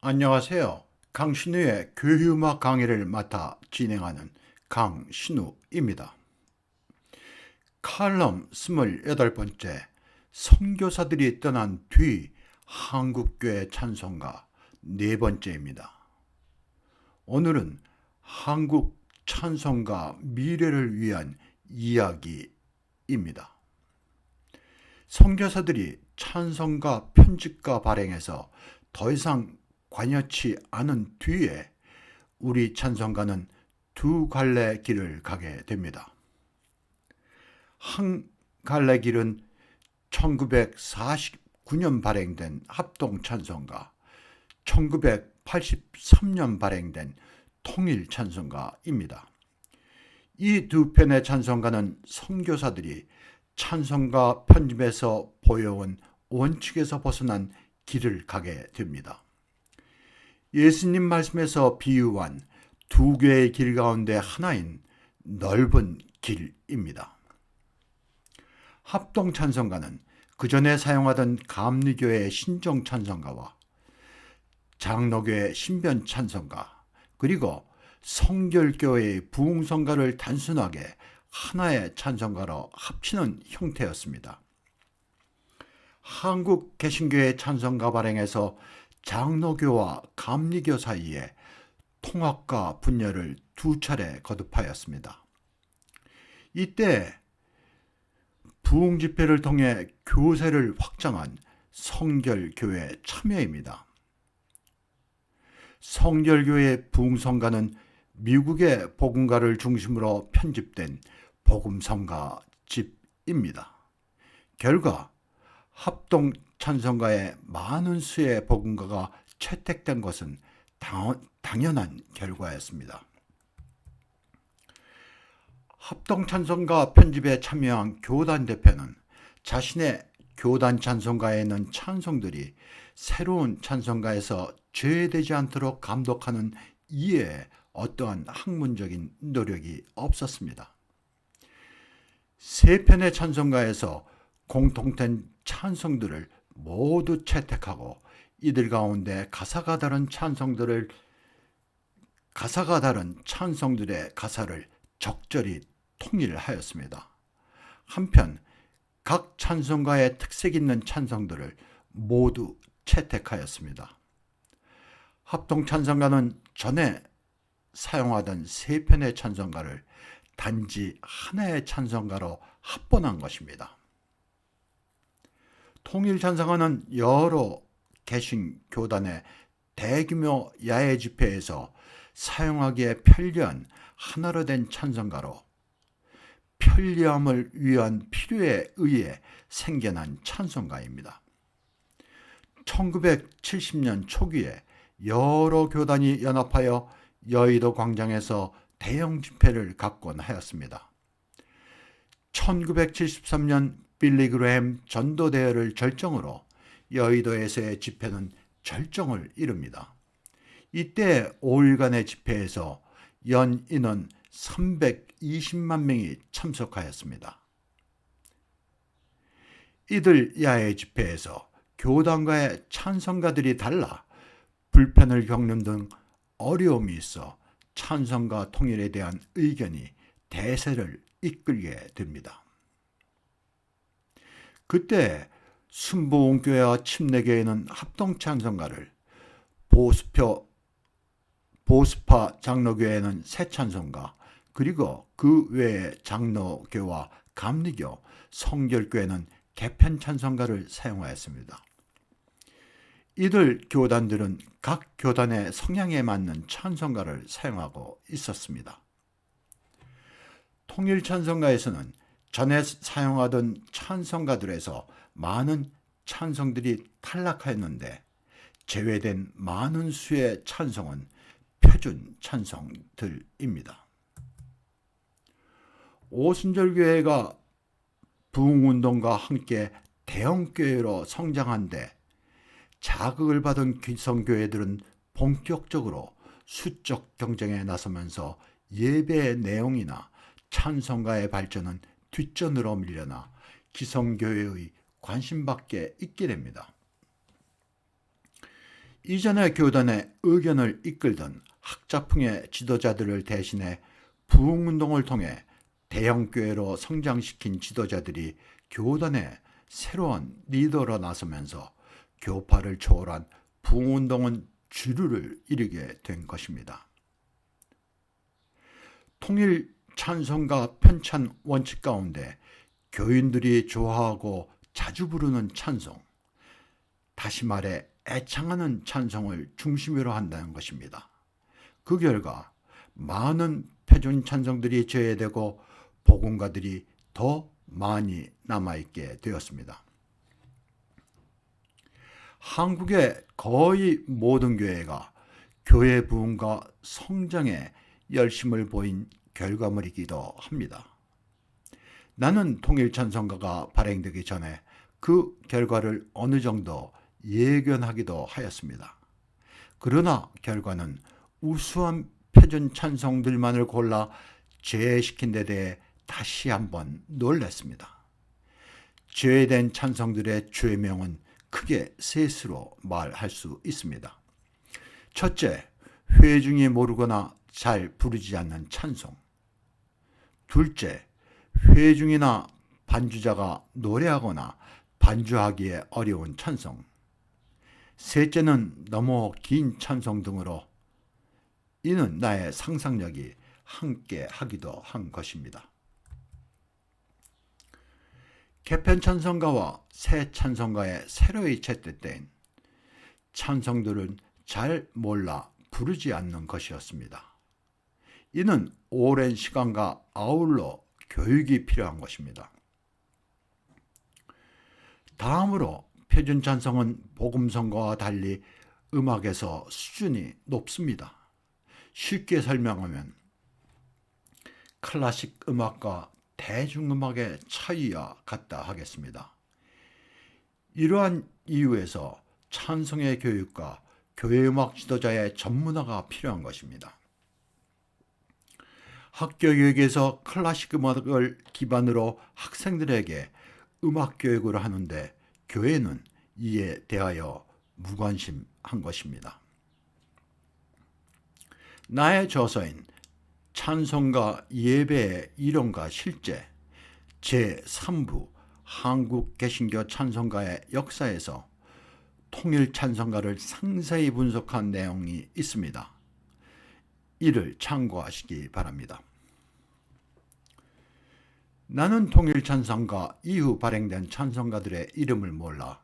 안녕하세요. 강신우의 교회음악 강의를 맡아 진행하는 강신우입니다. 칼럼 28번째, 선교사들이 떠난 뒤 한국교회 찬송가 네 번째입니다. 오늘은 한국 찬송가 미래를 위한 이야기입니다. 선교사들이 찬송가 편집과 발행에서 더 이상 관여치 않은 뒤에 우리 찬송가는 두 갈래 길을 가게 됩니다. 한 갈래 길은 1949년 발행된 합동 찬송가, 1983년 발행된 통일 찬송가입니다. 이 두 편의 찬송가는 선교사들이 찬송가 편집에서 보여온 원칙에서 벗어난 길을 가게 됩니다. 예수님 말씀에서 비유한 두 개의 길 가운데 하나인 넓은 길입니다. 합동 찬송가는 그 전에 사용하던 감리교의 신정 찬송가와 장로교의 신변 찬송가, 그리고 성결교회의 부흥성가를 단순하게 하나의 찬송가로 합치는 형태였습니다. 한국 개신교의 찬송가 발행에서 장로교와 감리교 사이에 통합과 분열을 두 차례 거듭하였습니다. 이때 부흥 집회를 통해 교세를 확장한 성결교회 참여입니다. 성결교회 부흥성가는 미국의 복음가를 중심으로 편집된 복음성가집입니다. 결과 합동 찬송가에 많은 수의 복음가가 채택된 것은 당연한 결과였습니다. 합동 찬송가 편집에 참여한 교단 대표는 자신의 교단 찬송가에 있는 찬송들이 새로운 찬송가에서 제외되지 않도록 감독하는 이에 어떠한 학문적인 노력이 없었습니다. 세 편의 찬송가에서 공통된 찬송들을 모두 채택하고 이들 가운데 가사가 다른 찬송들의 가사를 적절히 통일하였습니다. 한편 각 찬송가에 특색 있는 찬송들을 모두 채택하였습니다. 합동 찬송가는 전에 사용하던 세 편의 찬송가를 단지 하나의 찬송가로 합본한 것입니다. 통일 찬송가는 여러 개신 교단의 대규모 야외 집회에서 사용하기에 편리한 하나로 된 찬송가로 편리함을 위한 필요에 의해 생겨난 찬송가입니다. 1970년 초기에 여러 교단이 연합하여 여의도 광장에서 대형 집회를 갖곤 하였습니다. 1973년 빌리 그레햄 전도대회를 절정으로 여의도에서의 집회는 절정을 이룹니다. 이때 5일간의 집회에서 연 인원 320만 명이 참석하였습니다. 이들 야외 집회에서 교단과의 찬송가들이 달라 불편을 겪는 등 어려움이 있어 찬송가 통일에 대한 의견이 대세를 이끌게 됩니다. 그때 순복음교회와 침례교회는 합동 찬송가를, 보스파 장로교회는 새 찬송가, 그리고 그 외의 장로교와 감리교, 성결교회는 개편 찬송가를 사용하였습니다. 이들 교단들은 각 교단의 성향에 맞는 찬송가를 사용하고 있었습니다. 통일 찬송가에서는 전에 사용하던 찬송가들에서 많은 찬송들이 탈락하였는데 제외된 많은 수의 찬송은 표준 찬송들입니다. 오순절교회가 부흥운동과 함께 대형교회로 성장한데 자극을 받은 기성교회들은 본격적으로 수적 경쟁에 나서면서 예배의 내용이나 찬송가의 발전은 뒷전으로 밀려나 기성교회의 관심밖에 있게 됩니다. 이전의 교단의 의견을 이끌던 학자풍의 지도자들을 대신해 부흥운동을 통해 대형교회로 성장시킨 지도자들이 교단의 새로운 리더로 나서면서 교파를 초월한 부흥운동은 주류를 이루게 된 것입니다. 통일 찬송가 편찬 원칙 가운데 교인들이 좋아하고 자주 부르는 찬송, 다시 말해 애창하는 찬송을 중심으로 한다는 것입니다. 그 결과 많은 표준 찬송들이 제외되고 복음가들이 더 많이 남아있게 되었습니다. 한국의 거의 모든 교회가 교회 부흥과 성장에 열심을 보인 결과물이기도 합니다. 나는 통일찬송가가 발행되기 전에 그 결과를 어느 정도 예견하기도 하였습니다. 그러나 결과는 우수한 표준 찬송들만을 골라 제외시킨 데 대해 다시 한번 놀랐습니다. 제외된 찬송들의 죄명은 크게 셋으로 말할 수 있습니다. 첫째, 회중이 모르거나 잘 부르지 않는 찬송. 둘째, 회중이나 반주자가 노래하거나 반주하기에 어려운 찬송. 셋째는 너무 긴 찬송 등으로 이는 나의 상상력이 함께 하기도 한 것입니다. 개편 찬송가와 새 찬송가의 새로이 채택된 찬송들은 잘 몰라 부르지 않는 것이었습니다. 이는 오랜 시간과 아울러 교육이 필요한 것입니다. 다음으로 표준 찬송은 복음성가와 달리 음악에서 수준이 높습니다. 쉽게 설명하면 클래식 음악과 대중음악의 차이와 같다 하겠습니다. 이러한 이유에서 찬송의 교육과 교회음악 지도자의 전문화가 필요한 것입니다. 학교 교육에서 클래식 음악을 기반으로 학생들에게 음악 교육을 하는데 교회는 이에 대하여 무관심한 것입니다. 나의 저서인 찬송가 예배의 이론과 실제 제3부 한국 개신교 찬송가의 역사에서 통일 찬송가를 상세히 분석한 내용이 있습니다. 이를 참고하시기 바랍니다. 나는 통일 찬송가 이후 발행된 찬송가들의 이름을 몰라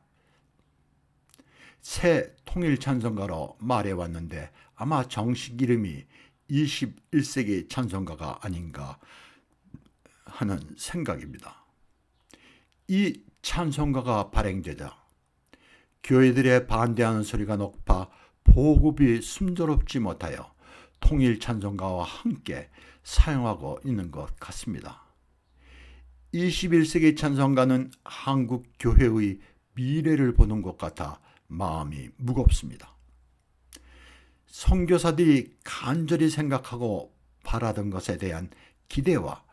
새 통일 찬송가로 말해왔는데 아마 정식 이름이 21세기 찬송가가 아닌가 하는 생각입니다. 이 찬송가가 발행되자 교회들의 반대하는 소리가 높아 보급이 순조롭지 못하여 통일 찬송가와 함께 사용하고 있는 것 같습니다. 21세기 찬송가는 한국 교회의 미래를 보는 것 같아 마음이 무겁습니다. 선교사들이 간절히 생각하고 바라던 것에 대한 기대와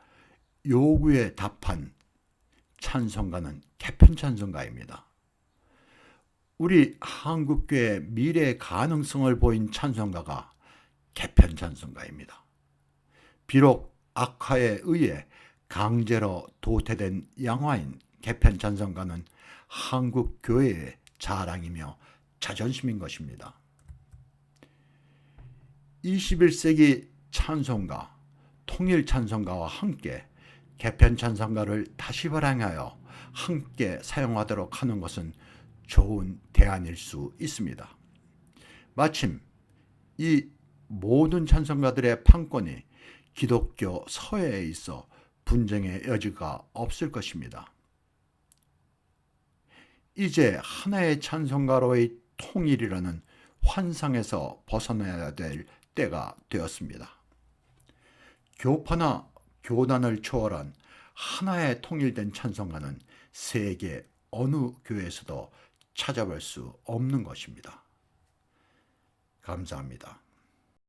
요구에 답한 찬송가는 개편 찬송가입니다. 우리 한국교회의 미래의 가능성을 보인 찬송가가 개편 찬송가입니다. 비록 악화에 의해 강제로 도태된 양화인 개편 찬송가는 한국 교회의 자랑이며 자존심인 것입니다. 21세기 찬송가, 통일 찬송가와 함께 개편 찬송가를 다시 발행하여 함께 사용하도록 하는 것은 좋은 대안일 수 있습니다. 마침 이 모든 찬송가들의 판권이 기독교 서해에 있어 분쟁의 여지가 없을 것입니다. 이제 하나의 찬송가로의 통일이라는 환상에서 벗어나야 될 때가 되었습니다. 교파나 교단을 초월한 하나의 통일된 찬송가는 세계 어느 교회에서도 찾아볼 수 없는 것입니다. 감사합니다.